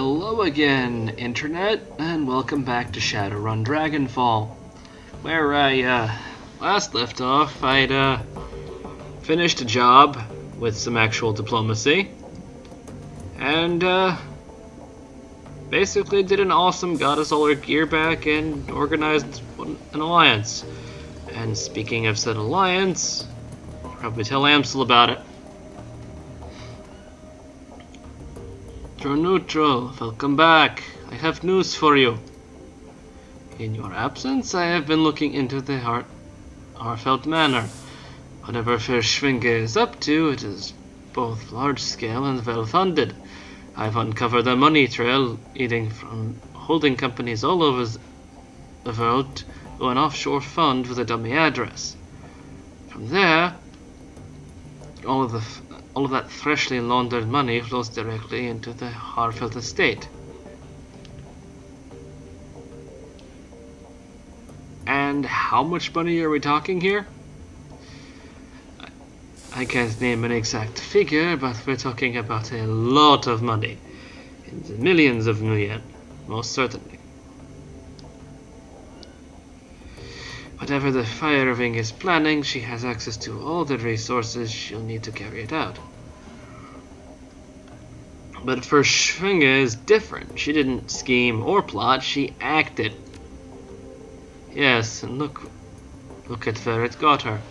Hello again, Internet, and welcome back to Shadowrun Dragonfall. Where I last left off, I'd finished a job with some actual diplomacy, and basically did an awesome, got us all our gear back, and organized an alliance. And speaking of said alliance, probably tell Amsel about it. Neutral, welcome back. I have news for you. In your absence, I have been looking into the Harfeld Manor. Whatever Verschwinge is up to, it is both large-scale and well-funded. I've uncovered a money trail leading from holding companies all over the world to an offshore fund with a dummy address. From there, all of that freshly laundered money flows directly into the Harfeld estate. And how much money are we talking here? I can't name an exact figure, but we're talking about a lot of money. In the millions of nuyen, most certainly. Whatever the Fire Wing is planning, she has access to all the resources she'll need to carry it out. But Verschwinge is different. She didn't scheme or plot, she acted. Yes, and look at where it got her.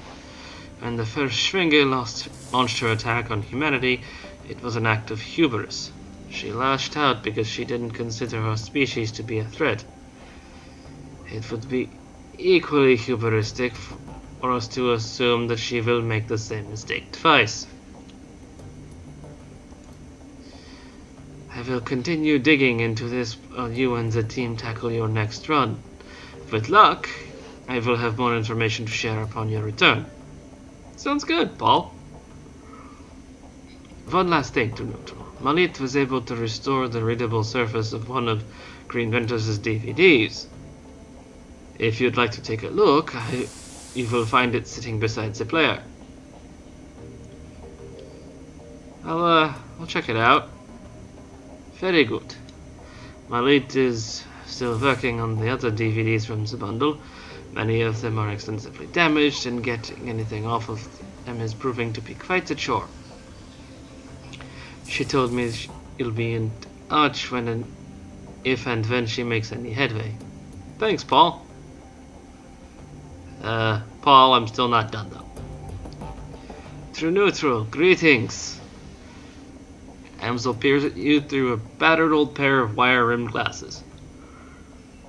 When the Verschwinge launched her attack on humanity, it was an act of hubris. She lashed out because she didn't consider her species to be a threat. It would be equally hubristic for us to assume that she will make the same mistake twice. I will continue digging into this while you and the team tackle your next run. With luck, I will have more information to share upon your return. Sounds good, Paul. One last thing to note. Malit was able to restore the readable surface of one of Green Ventus's DVDs. If you'd like to take a look, you will find it sitting beside the player. I'll check it out. Very good. Malit is still working on the other DVDs from the bundle. Many of them are extensively damaged, and getting anything off of them is proving to be quite a chore. She told me she'll be in touch if and when she makes any headway. Thanks, Paul. Paul, I'm still not done though. True Neutral, greetings. Amsel peers at you through a battered old pair of wire-rimmed glasses.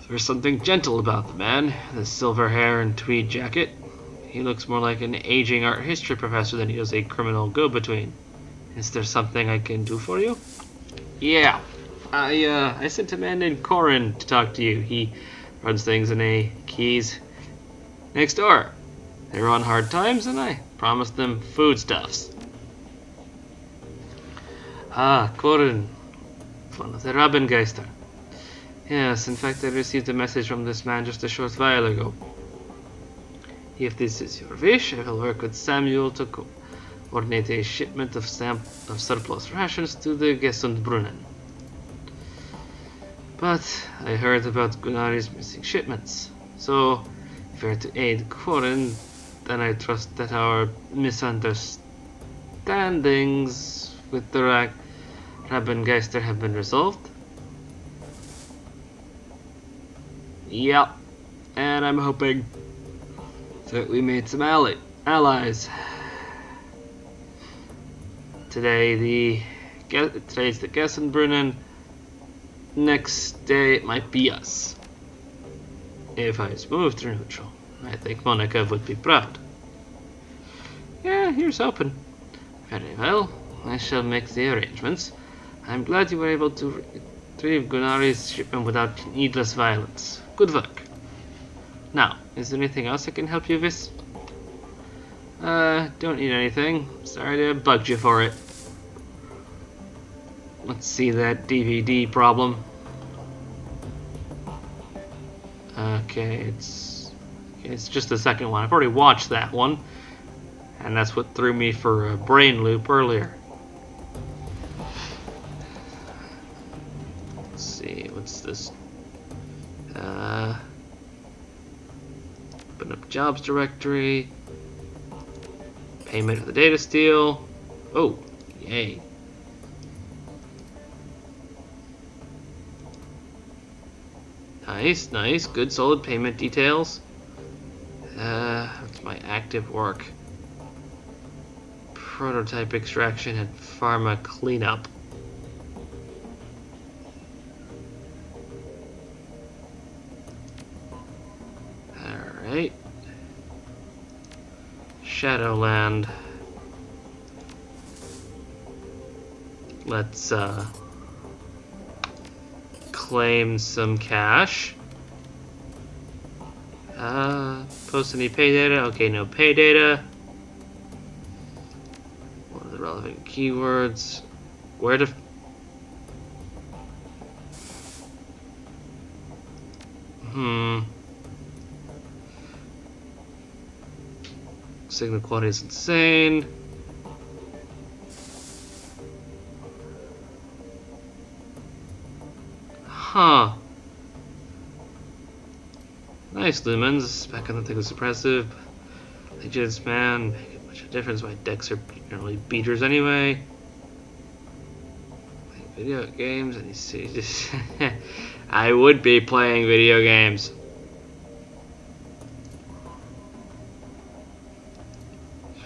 There's something gentle about the man, the silver hair and tweed jacket. He looks more like an aging art history professor than he does a criminal go-between. Is there something I can do for you? Yeah, I sent a man named Corin to talk to you. He runs things in a keys next door. They were on hard times, and I promised them foodstuffs. Ah, Corin, one of the Rabbengeister. Yes, in fact, I received a message from this man just a short while ago. If this is your wish, I will work with Samuel to coordinate a shipment of surplus rations to the Gesundbrunnen. But I heard about Gunnari's missing shipments, so if we're to aid Corin, then I trust that our misunderstandings with the Rabbengeister have been resolved. Yep, and I'm hoping that we made some allies. Today's the Gesundbrunnen. Next day it might be us. If I smooth through neutral, I think Monica would be proud. Yeah, here's hoping. Very well, I shall make the arrangements. I'm glad you were able to retrieve Gunnari's shipment without needless violence. Good work. Now, is there anything else I can help you with? Don't need anything. Sorry to have bugged you for it. Let's see that DVD problem. Okay, it's just the second one. I've already watched that one, and that's what threw me for a brain loop earlier. jobs directory. Payment of the data steal. Oh, yay. Nice, nice. Good solid payment details. That's my active work. Prototype extraction and pharma cleanup. Alright. Shadowland. Let's claim some cash. Post any pay data. Okay, no pay data. What are the relevant keywords? Where to... Signal quality is insane. Huh. Nice lumens. Back on the thing was suppressive. Legends, man. Make much of a difference. My decks are generally beaters anyway. Playing video games. And you see, just I would be playing video games.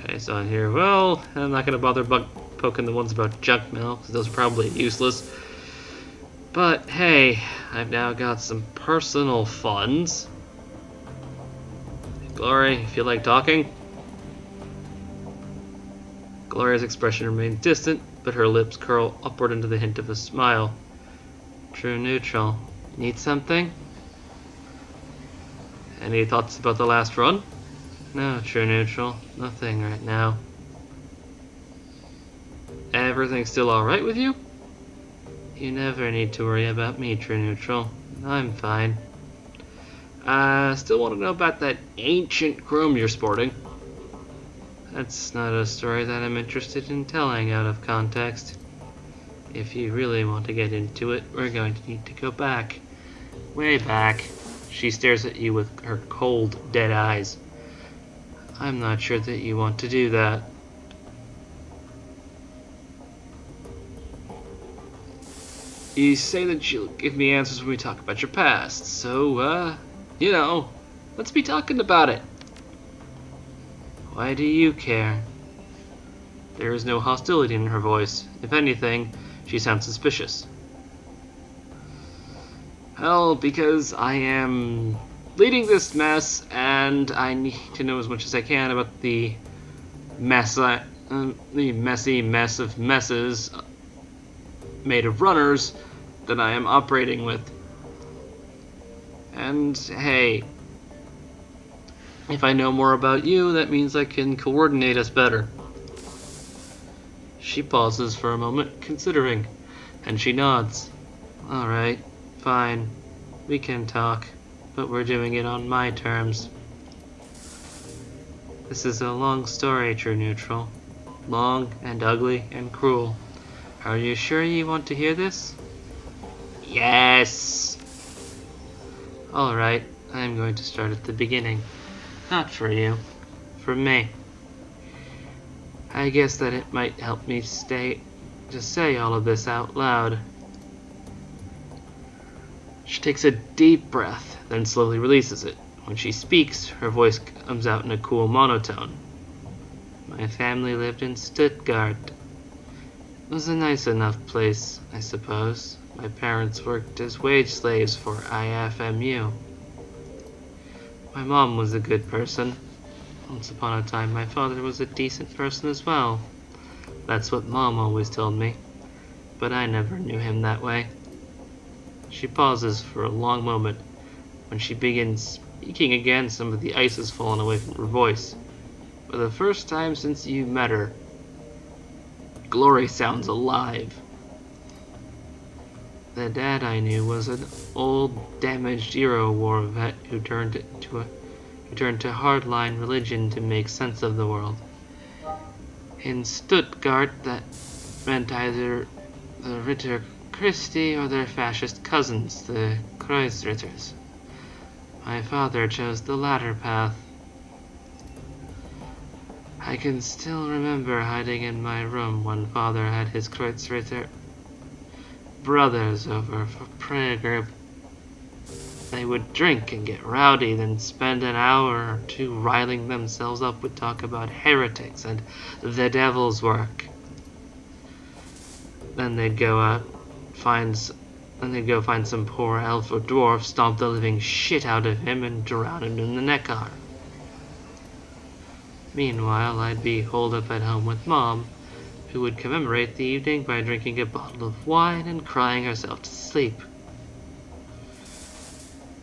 Okay, so on here, well, I'm not gonna bother poking the ones about junk mail because those are probably useless. But hey, I've now got some personal funds. Glory, you feel like talking? Gloria's expression remains distant, but her lips curl upward into the hint of a smile. True neutral. Need something? Any thoughts about the last run? No, true neutral. Nothing right now. Everything still alright with you? You never need to worry about me, true neutral. I'm fine. Still want to know about that ancient chrome you're sporting. That's not a story that I'm interested in telling out of context. If you really want to get into it, we're going to need to go back. Way back. She stares at you with her cold, dead eyes. I'm not sure that you want to do that. You say that you'll give me answers when we talk about your past, so, you know, let's be talking about it. Why do you care? There is no hostility in her voice. If anything, she sounds suspicious. Well, because I am leading this mess, and I need to know as much as I can about the messy mess of messes made of runners that I am operating with. And hey, if I know more about you, that means I can coordinate us better. She pauses for a moment, considering, and she nods. Alright, fine. We can talk, but we're doing it on my terms. This is a long story, true neutral. Long and ugly and cruel. Are you sure you want to hear this? Yes! Alright, I'm going to start at the beginning. Not for you, for me. I guess that it might help me to say all of this out loud. She takes a deep breath, then slowly releases it. When she speaks, her voice comes out in a cool monotone. My family lived in Stuttgart. It was a nice enough place, I suppose. My parents worked as wage slaves for IFMU. My mom was a good person. Once upon a time, my father was a decent person as well. That's what Mom always told me. But I never knew him that way. She pauses for a long moment. When she begins speaking again, some of the ice has fallen away from her voice. For the first time since you met her, Glory sounds alive. The dad I knew was an old, damaged Euro war vet who turned to hardline religion to make sense of the world. In Stuttgart, that meant either the Ritter Christi or their fascist cousins, the Kreuzritters. My father chose the latter path. I can still remember hiding in my room when Father had his Kreuzritter brothers over for prayer group. They would drink and get rowdy, then spend an hour or two riling themselves up with talk about heretics and the devil's work. Then they'd go find some poor elf or dwarf, stomp the living shit out of him, and drown him in the Neckar. Meanwhile, I'd be holed up at home with Mom, who would commemorate the evening by drinking a bottle of wine and crying herself to sleep.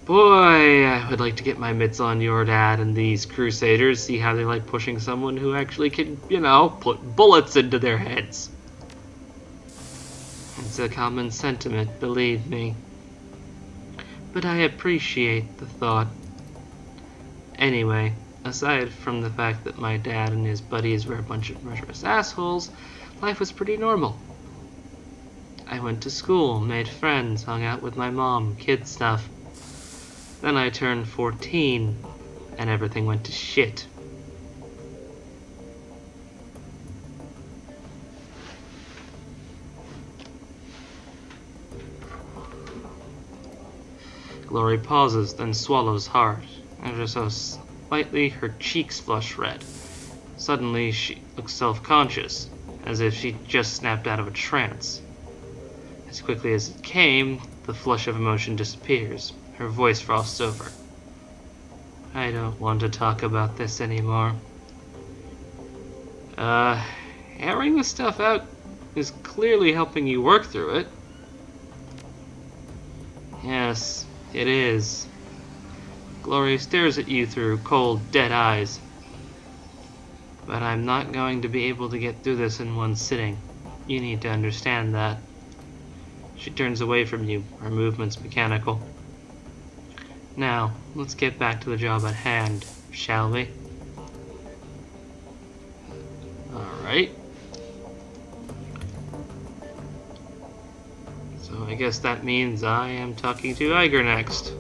Boy, I would like to get my mitts on your dad and these crusaders, see how they like pushing someone who actually can, put bullets into their heads. It's a common sentiment, believe me. But I appreciate the thought. Anyway, aside from the fact that my dad and his buddies were a bunch of murderous assholes, life was pretty normal. I went to school, made friends, hung out with my mom, kid stuff. Then I turned 14, and everything went to shit. Glory pauses, then swallows hard. Ever so slightly, her cheeks flush red. Suddenly, she looks self-conscious, as if she just snapped out of a trance. As quickly as it came, the flush of emotion disappears. Her voice frosts over. I don't want to talk about this anymore. Airing this stuff out is clearly helping you work through it. Yes, it is. Glory stares at you through cold, dead eyes. But I'm not going to be able to get through this in one sitting. You need to understand that. She turns away from you, her movements mechanical. Now, let's get back to the job at hand, shall we? Alright. So I guess that means I am talking to Iger next.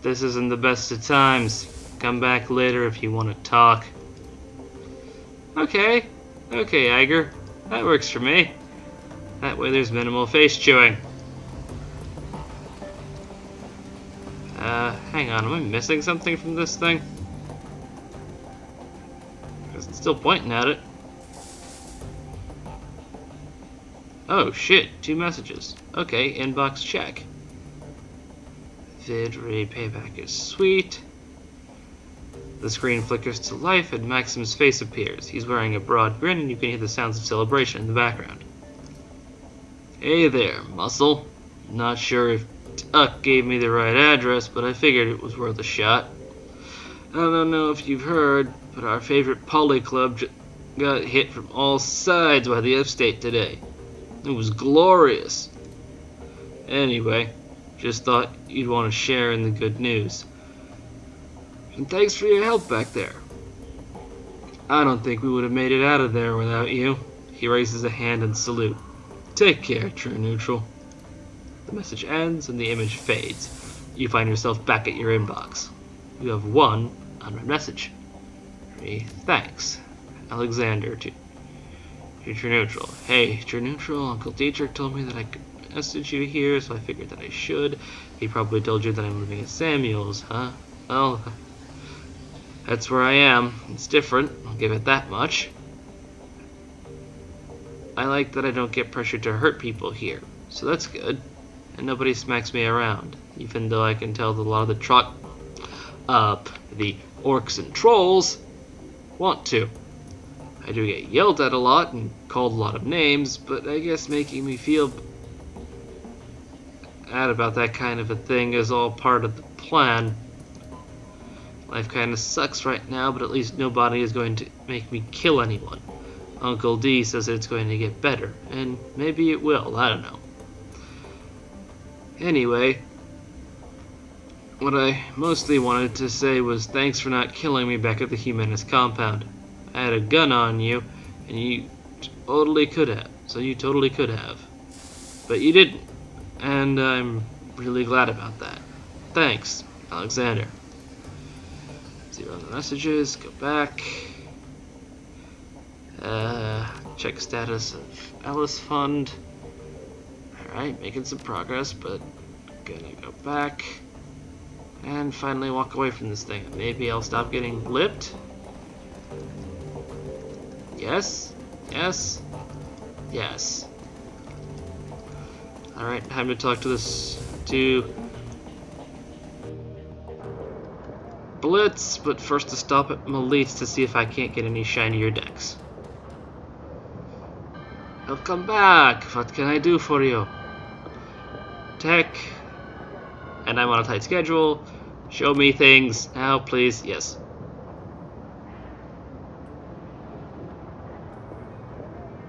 This isn't the best of times. Come back later if you want to talk. Okay, Iger. That works for me. That way there's minimal face chewing. Hang on, am I missing something from this thing? Because it's still pointing at it. Oh shit, 2 messages. Okay, inbox check. Vid read payback is sweet. The screen flickers to life and Maxim's face appears. He's wearing a broad grin and you can hear the sounds of celebration in the background. Hey there, muscle. Not sure if Tuck gave me the right address, but I figured it was worth a shot. I don't know if you've heard, but our favorite poly club got hit from all sides by the upstate today. It was glorious. Anyway, just thought you'd want to share in the good news. And thanks for your help back there. I don't think we would have made it out of there without you. He raises a hand in salute. Take care, True Neutral. The message ends and the image fades. You find yourself back at your inbox. You have one unread message. Thanks, Alexander to True Neutral. Hey, True Neutral, Uncle Dietrich told me that I could message you here, so I figured that I should. He probably told you that I'm living at Samuel's, huh? Well, that's where I am. It's different, I'll give it that much. I like that I don't get pressured to hurt people here, so that's good. And nobody smacks me around, even though I can tell that a lot of the orcs and trolls want to. I do get yelled at a lot and called a lot of names, but I guess making me feel bad about that kind of a thing is all part of the plan. Life kind of sucks right now, but at least nobody is going to make me kill anyone. Uncle D says it's going to get better, and maybe it will, I don't know. Anyway, What I mostly wanted to say was thanks for not killing me back at the Humanist compound. I had a gun on you, and you totally could have. So you totally could have. But you didn't. And I'm really glad about that. Thanks, Alexander. Zero the messages, go back. Check status of Ellis Fund. Alright, making some progress, but gonna go back. And finally walk away from this thing. Maybe I'll stop getting blipped? Yes? Yes? Yes. Alright, time to talk to Blitz, but first to stop at Malise to see if I can't get any shinier decks. Welcome back! What can I do for you? Tech. And I'm on a tight schedule. Show me things now, please. Yes.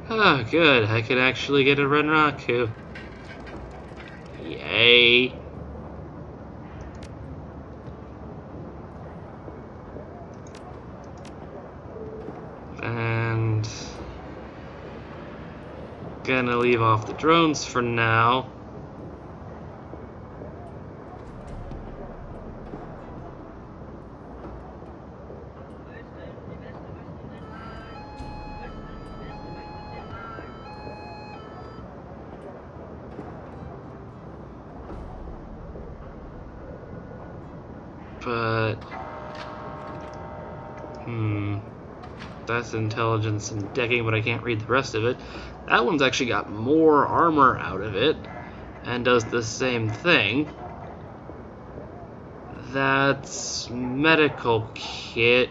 Oh, good. I can actually get a Renraku. Yay. And gonna leave off the drones for now. But that's intelligence and decking, but I can't read the rest of it. That one's actually got more armor out of it and does the same thing. That's medical kit.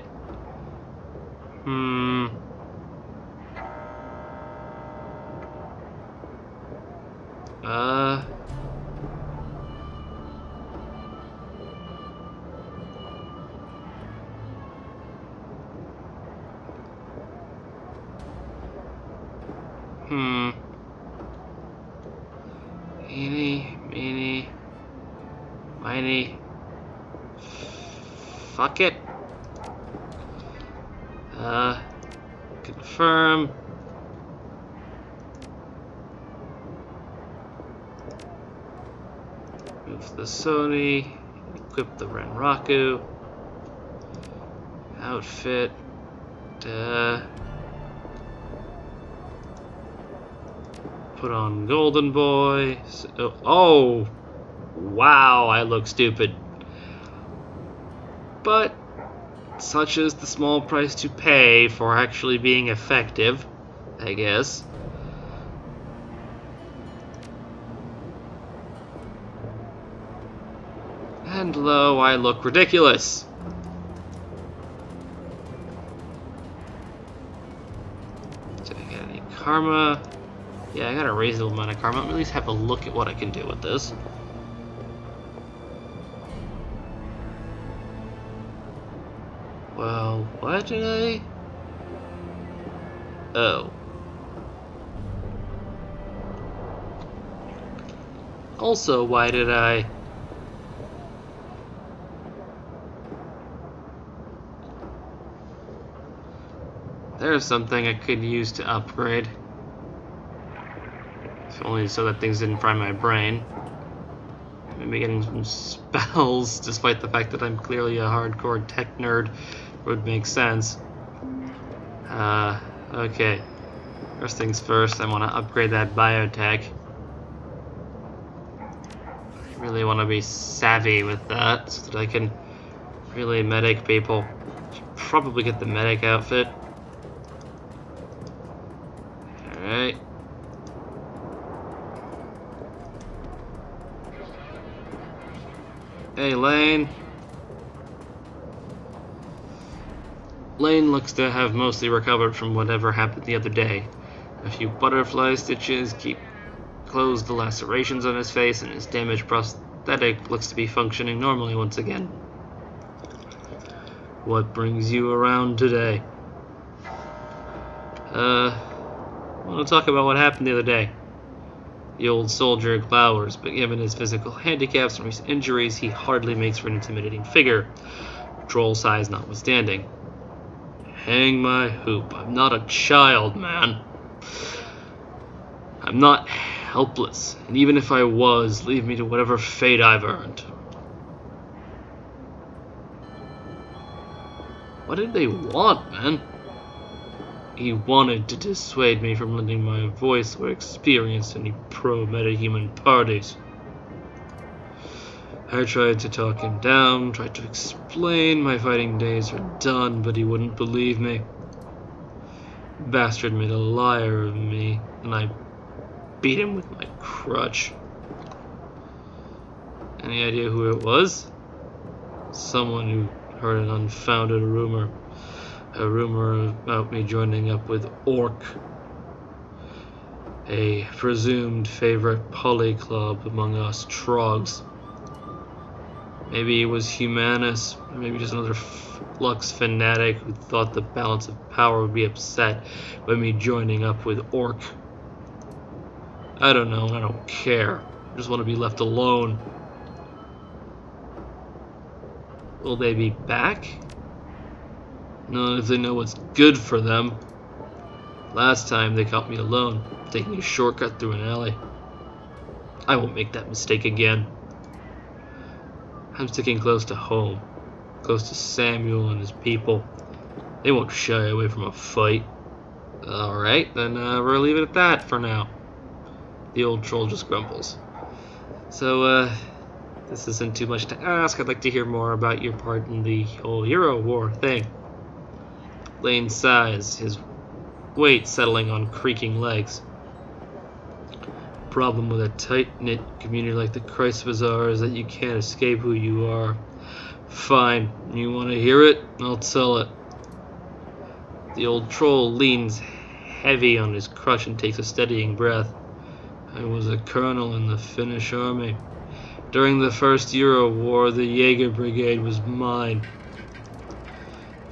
Eeny, meeny, miny. Fuck it. Confirm. Move the Sony. Equip the Renraku. Outfit. Put on Golden Boy. Oh! Wow, I look stupid. But such is the small price to pay for actually being effective, I guess. And lo, I look ridiculous. Did I get any karma? Yeah, I got a reasonable amount of karma. At least have a look at what I can do with this. Well, why did I? Oh. Also, why did I? There's something I could use to upgrade. If only so that things didn't fry my brain. Maybe getting some spells, despite the fact that I'm clearly a hardcore tech nerd, would make sense. Okay. First things first, I want to upgrade that biotech. I really want to be savvy with that, so that I can really medic people. Should probably get the medic outfit. Alright. Hey, Lane. Lane looks to have mostly recovered from whatever happened the other day. A few butterfly stitches closed the lacerations on his face, and his damaged prosthetic looks to be functioning normally once again. What brings you around today? I want to talk about what happened the other day. The old soldier glowers, but given his physical handicaps and recent injuries, he hardly makes for an intimidating figure, troll size notwithstanding. Hang my hoop, I'm not a child, man. I'm not helpless, and even if I was, leave me to whatever fate I've earned. What did they want, man? He wanted to dissuade me from lending my voice or experience to any pro-metahuman parties. I tried to talk him down, tried to explain my fighting days are done, but he wouldn't believe me. Bastard made a liar of me, and I beat him with my crutch. Any idea who it was? Someone who heard an unfounded rumor. A rumor about me joining up with Orc, a presumed favorite poly club among us trogs. Maybe it was Humanus, or maybe just another Flux fanatic who thought the balance of power would be upset by me joining up with Orc. I don't know, I don't care. I just want to be left alone. Will they be back? Not if they know what's good for them. Last time they caught me alone, taking a shortcut through an alley. I won't make that mistake again. I'm sticking close to home, close to Samuel and his people. They won't shy away from a fight. Alright, then we'll leave it at that for now. The old troll just grumbles. So, this isn't too much to ask. I'd like to hear more about your part in the whole Euro War thing. Lane sighs, his weight settling on creaking legs. Problem with a tight-knit community like the Christ Bazaar is that you can't escape who you are. Fine, you want to hear it? I'll tell it. The old troll leans heavy on his crutch and takes a steadying breath. I was a colonel in the Finnish army. During the first Euro War, the Jaeger Brigade was mine.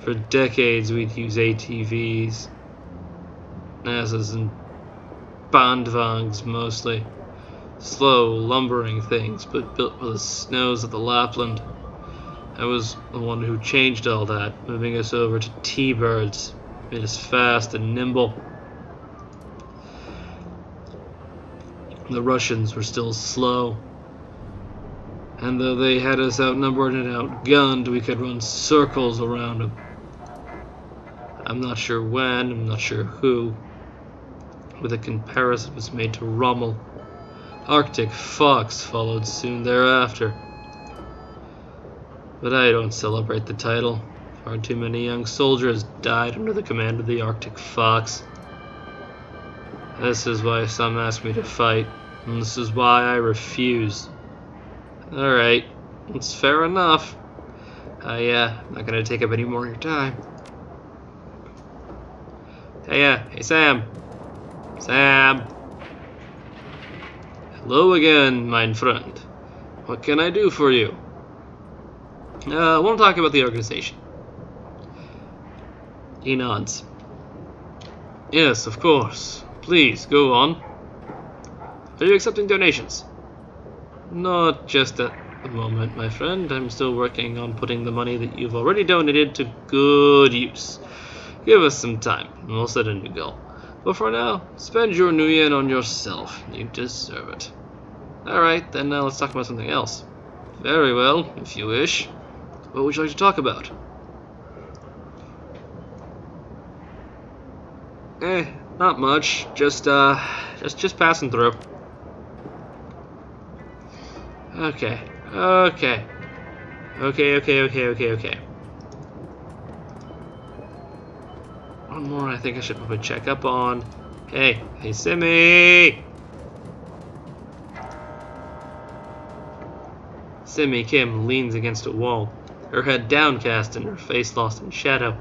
For decades, we'd use ATVs, NASAs, and Bandwagens mostly. Slow, lumbering things, but built with the snows of the Lapland. I was the one who changed all that, moving us over to T-birds, made us fast and nimble. The Russians were still slow, and though they had us outnumbered and outgunned, we could run circles around them. I'm not sure when, I'm not sure who, but a comparison was made to Rommel. Arctic Fox followed soon thereafter. But I don't celebrate the title. Far too many young soldiers died under the command of the Arctic Fox. This is why some ask me to fight, and this is why I refuse. Alright, it's fair enough. I'm not gonna take up any more of your time. Hey Sam. Sam. Hello again, mein friend. What can I do for you? I want to talk about the organization. He nods. Yes, of course. Please, go on. Are you accepting donations? Not just at the moment, my friend. I'm still working on putting the money that you've already donated to good use. Give us some time, and we'll set a new goal. But for now, spend your nuyen on yourself. You deserve it. Alright, then let's talk about something else. Very well, if you wish. What would you like to talk about? Not much. Just passing through. Okay. One more I think I should probably check up on. Hey Simi! Simi Kim leans against a wall, her head downcast and her face lost in shadow.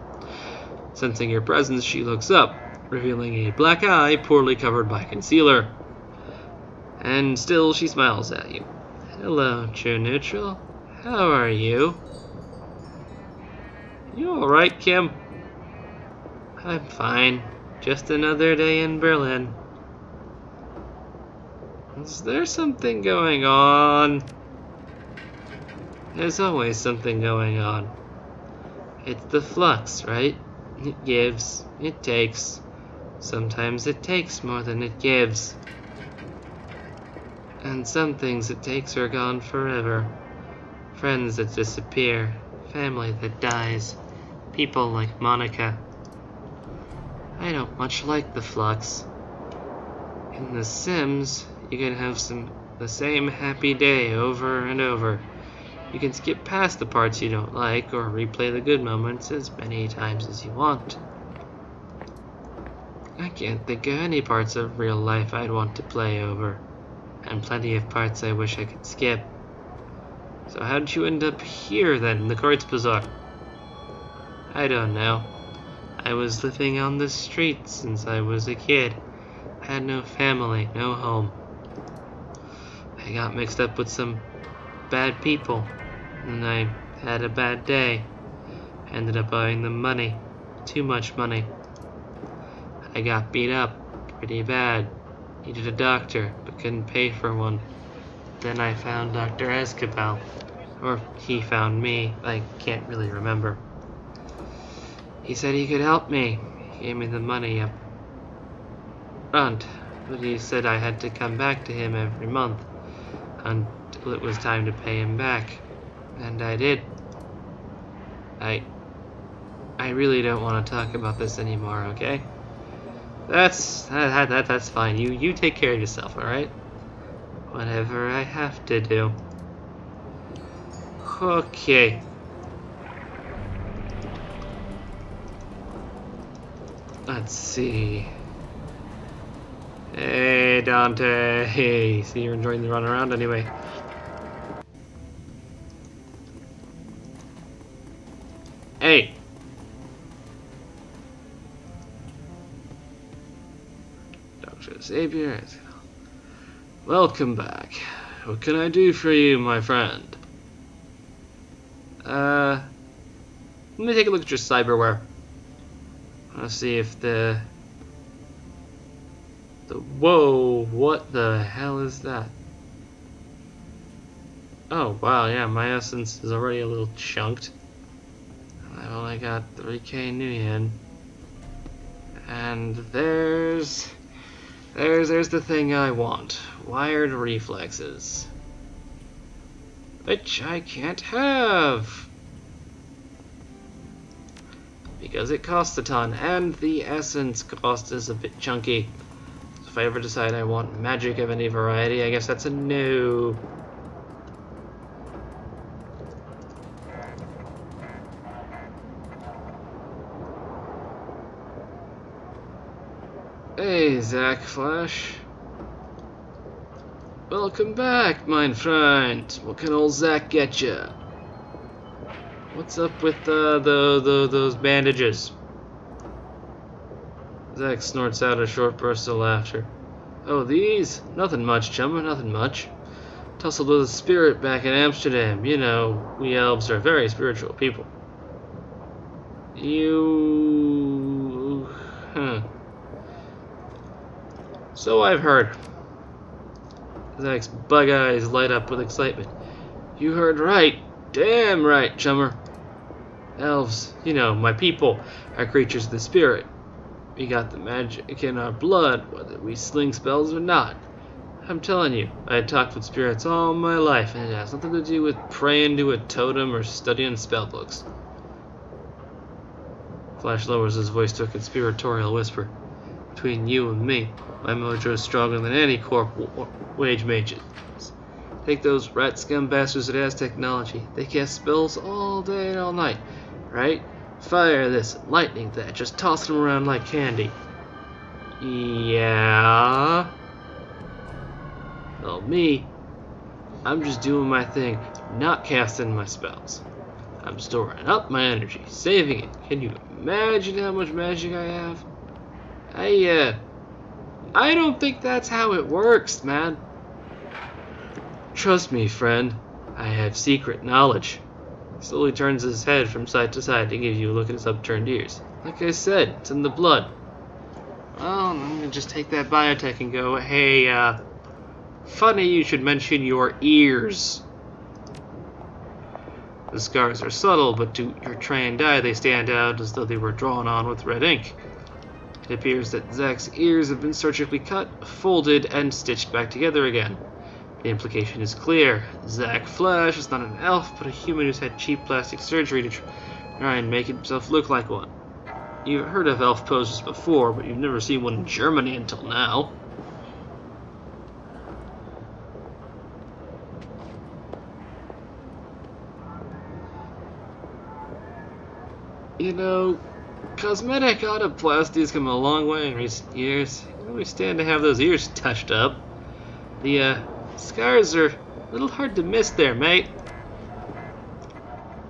Sensing your presence, she looks up, revealing a black eye poorly covered by concealer. And still she smiles at you. Hello, True Neutral. How are you? You alright, Kim? I'm fine. Just another day in Berlin. Is there something going on? There's always something going on. It's the flux, right? It gives, it takes. Sometimes it takes more than it gives. And some things it takes are gone forever. Friends that disappear, family that dies, people like Monica. I don't much like the flux. In The Sims, you can have the same happy day over and over. You can skip past the parts you don't like or replay the good moments as many times as you want. I can't think of any parts of real life I'd want to play over, and plenty of parts I wish I could skip. So how did you end up here then, in the Courts Bazaar? I don't know. I was living on the streets since I was a kid. I had no family, no home. I got mixed up with some bad people, and I had a bad day. I ended up owing them money. Too much money. I got beat up pretty bad. Needed a doctor, but couldn't pay for one. Then I found Dr. Escabel. Or he found me. I can't really remember. He said he could help me. He gave me the money up front, but he said I had to come back to him every month until it was time to pay him back. And I did. I really don't want to talk about this anymore, okay? That's fine. You take care of yourself, alright? Whatever I have to do. Okay. Let's see. Hey, Dante. Hey, see, you're enjoying the run around anyway. Hey. Dr. Xavier. Welcome back. What can I do for you, my friend? Let me take a look at your cyberware. Let's see if whoa, what the hell is that? Oh, wow, yeah, my essence is already a little chunked. I've only got 3k nuyen. And there's the thing I want. Wired reflexes. Which I can't have. Because it costs a ton, and the essence cost is a bit chunky. So if I ever decide I want magic of any variety, I guess that's a no. Hey, Zach Flash. Welcome back, my friend. What can old Zach get ya? What's up with those bandages? Zach snorts out a short burst of laughter. Oh, these? Nothing much, chumma, nothing much. Tussled with a spirit back in Amsterdam. You know, we elves are very spiritual people. So I've heard. Zach's bug eyes light up with excitement. You heard right. Damn right, chummer. Elves, you know, my people, are creatures of the spirit. We got the magic in our blood, whether we sling spells or not. I'm telling you, I had talked with spirits all my life, and it has nothing to do with praying to a totem or studying spell books. Flash lowers his voice to a conspiratorial whisper. Between you and me, my mojo is stronger than any corp wage mages. Take those rat scum bastards that has technology. They cast spells all day and all night, right? Fire this, lightning that, just toss them around like candy. Yeah. Well, me, I'm just doing my thing, not casting my spells. I'm storing up my energy, saving it. Can you imagine how much magic I have? I don't think that's how it works, man. Trust me, friend. I have secret knowledge. He slowly turns his head from side to side to give you a look at his upturned ears. Like I said, it's in the blood. Well, I'm gonna just take that biotech and go, hey, Funny you should mention your ears. The scars are subtle, but to your trained eye they stand out as though they were drawn on with red ink. It appears that Zach's ears have been surgically cut, folded, and stitched back together again. The implication is clear. Zach Flash is not an elf, but a human who's had cheap plastic surgery to try and make himself look like one. You've heard of elf poses before, but you've never seen one in Germany until now. You know, cosmetic autoplasty has come a long way in recent years. We stand to have those ears touched up. The scars are a little hard to miss there, mate.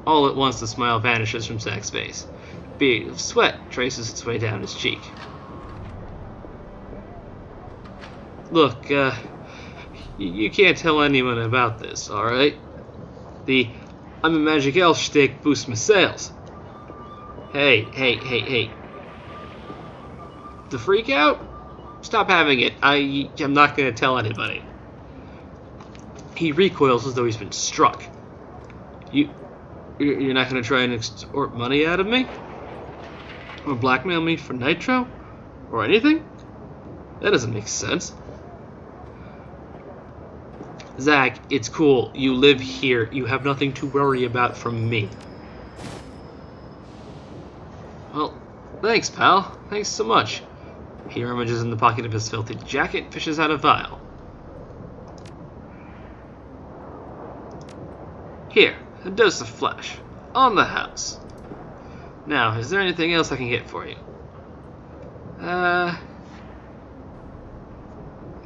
All at once the smile vanishes from Zach's face. A bead of sweat traces its way down his cheek. Look, you can't tell anyone about this, alright? The I'm a magic elf shtick boosts my sales. Hey. The freak out? Stop having it. I'm not going to tell anybody. He recoils as though he's been struck. You're not going to try and extort money out of me? Or blackmail me for nitro? Or anything? That doesn't make sense. Zach, it's cool. You live here. You have nothing to worry about from me. Well, thanks, pal. Thanks so much. He rummages in the pocket of his filthy jacket, fishes out a vial. Here, a dose of flesh. On the house. Now, is there anything else I can get for you? I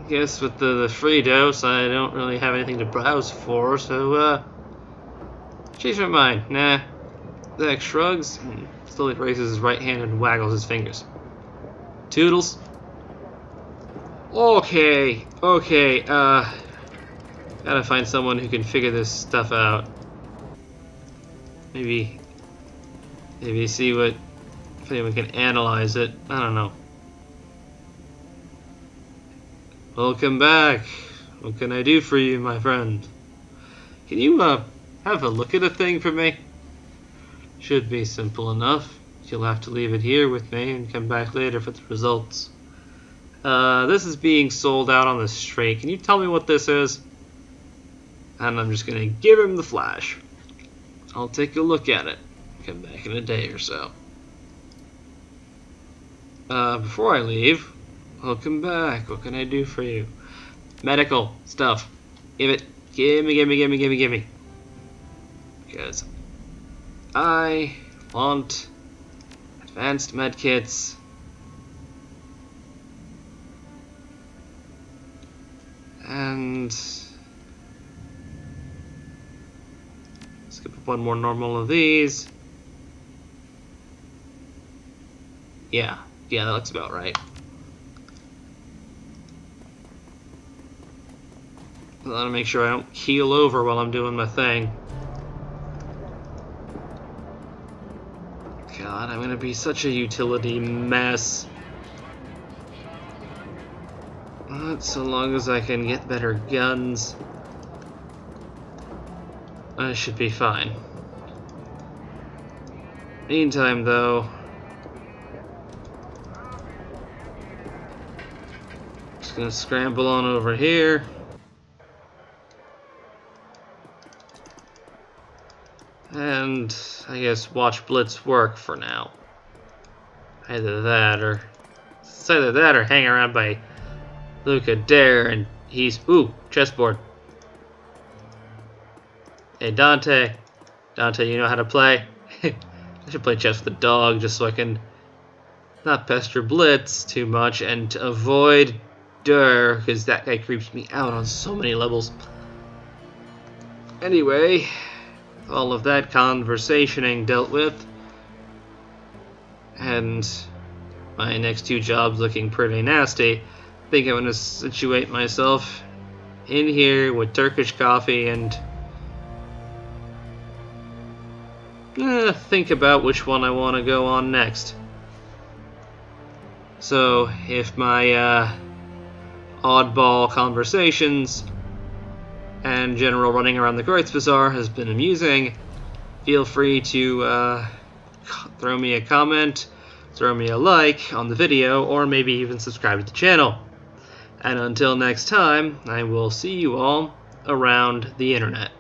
guess with the free dose, I don't really have anything to browse for, so, change my mind. Nah. Zach shrugs and slowly raises his right hand and waggles his fingers. Toodles. Okay, gotta find someone who can figure this stuff out. Maybe see if anyone can analyze it. I don't know. Welcome back. What can I do for you, my friend? Can you, have a look at a thing for me? Should be simple enough. You'll have to leave it here with me and come back later for the results. This is being sold out on the street. Can you tell me what this is? And I'm just gonna give him the flash. I'll take a look at it. Come back in a day or so. Before I leave, welcome back. What can I do for you? Medical stuff. Give me. Because I want advanced medkits and skip up one more normal of these. Yeah, that looks about right. I want to make sure I don't keel over while I'm doing my thing. God, I'm gonna be such a utility mess. But so long as I can get better guns, I should be fine. Meantime, though, just gonna scramble on over here. And I guess watch Blitz work for now. Either that or hang around by Luca Dare and he's chessboard. Hey Dante, you know how to play? I should play chess with the dog just so I can not pester Blitz too much and avoid Dare because that guy creeps me out on so many levels. Anyway, all of that conversationing dealt with, and my next two jobs looking pretty nasty, I think I'm going to situate myself in here with Turkish coffee and think about which one I want to go on next. So if my oddball conversations and general running around the Kreutz Bazaar has been amusing, feel free to throw me a comment, throw me a like on the video, or maybe even subscribe to the channel. And until next time, I will see you all around the internet.